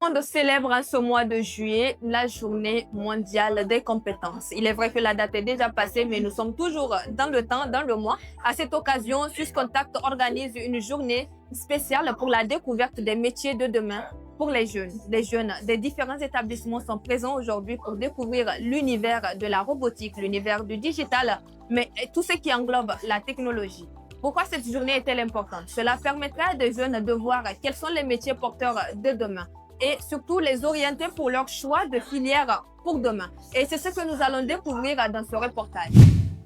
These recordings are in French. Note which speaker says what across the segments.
Speaker 1: Le monde célèbre en ce mois de juillet la journée mondiale des compétences. Il est vrai que la date est déjà passée, mais nous sommes toujours dans le temps, dans le mois. À cette occasion, Suisse Contact organise une journée spéciale pour la découverte des métiers de demain pour les jeunes. Les jeunes des différents établissements sont présents aujourd'hui pour découvrir l'univers de la robotique, l'univers du digital, mais tout ce qui englobe la technologie. Pourquoi cette journée est-elle importante? Cela permettra à des jeunes de voir quels sont les métiers porteurs de demain et surtout les orienter pour leur choix de filière pour demain. Et c'est ce que nous allons découvrir dans ce reportage.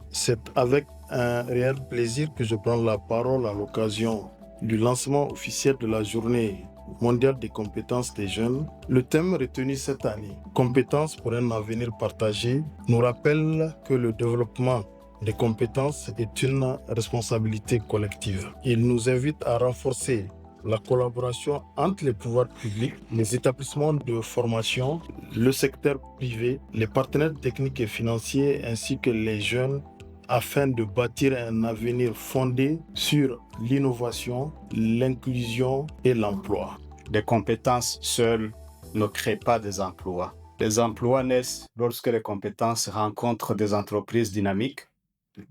Speaker 2: C'est avec un réel plaisir que je prends la parole à l'occasion du lancement officiel de la journée mondiale des compétences des jeunes. Le thème retenu cette année, compétences pour un avenir partagé, nous rappelle que le développement des compétences est une responsabilité collective. Il nous invite à renforcer la collaboration entre les pouvoirs publics, les établissements de formation, le secteur privé, les partenaires techniques et financiers ainsi que les jeunes afin de bâtir un avenir fondé sur l'innovation, l'inclusion et l'emploi.
Speaker 3: Des compétences seules ne créent pas des emplois. Les emplois naissent lorsque les compétences rencontrent des entreprises dynamiques,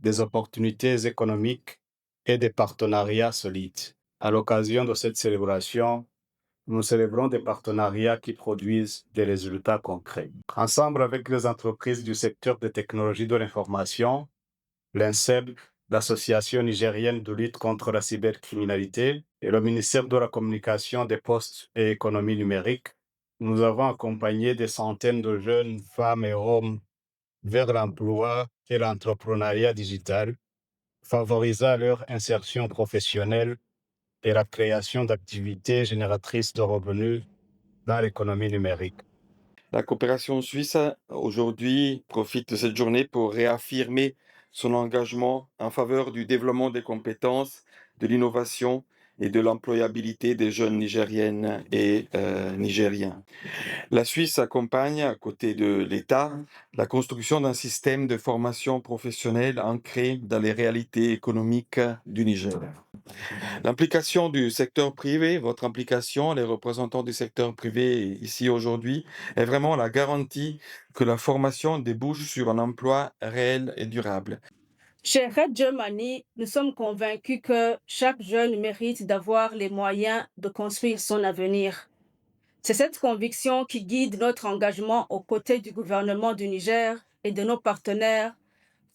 Speaker 3: des opportunités économiques et des partenariats solides. À l'occasion de cette célébration, nous célébrons des partenariats qui produisent des résultats concrets. Ensemble avec les entreprises du secteur des technologies de l'information, l'INSEB, l'Association nigérienne de lutte contre la cybercriminalité et le ministère de la Communication, des Postes et Économie numérique, nous avons accompagné des centaines de jeunes femmes et hommes vers l'emploi et l'entrepreneuriat digital, favorisant leur insertion professionnelle et la création d'activités génératrices de revenus dans l'économie numérique.
Speaker 4: La coopération suisse aujourd'hui profite de cette journée pour réaffirmer son engagement en faveur du développement des compétences, de l'innovation et de l'employabilité des jeunes nigériennes et nigériens. La Suisse accompagne, à côté de l'État, la construction d'un système de formation professionnelle ancré dans les réalités économiques du Niger. L'implication du secteur privé, votre implication, les représentants du secteur privé ici aujourd'hui, est vraiment la garantie que la formation débouche sur un emploi réel et durable.
Speaker 5: Chez Red Germany, nous sommes convaincus que chaque jeune mérite d'avoir les moyens de construire son avenir. C'est cette conviction qui guide notre engagement aux côtés du gouvernement du Niger et de nos partenaires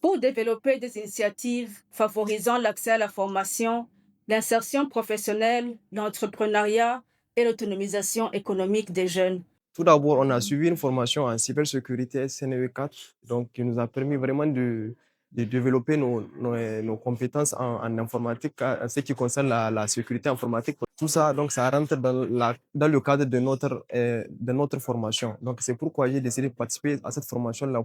Speaker 5: pour développer des initiatives favorisant l'accès à la formation, l'insertion professionnelle, l'entrepreneuriat et l'autonomisation économique des jeunes.
Speaker 6: Tout d'abord, on a suivi une formation en cybersécurité SNE4, donc qui nous a permis vraiment de développer nos compétences en informatique, en ce qui concerne la sécurité informatique. Tout ça, donc, ça rentre dans le cadre de notre formation. Donc, c'est pourquoi j'ai décidé de participer à cette formation-là.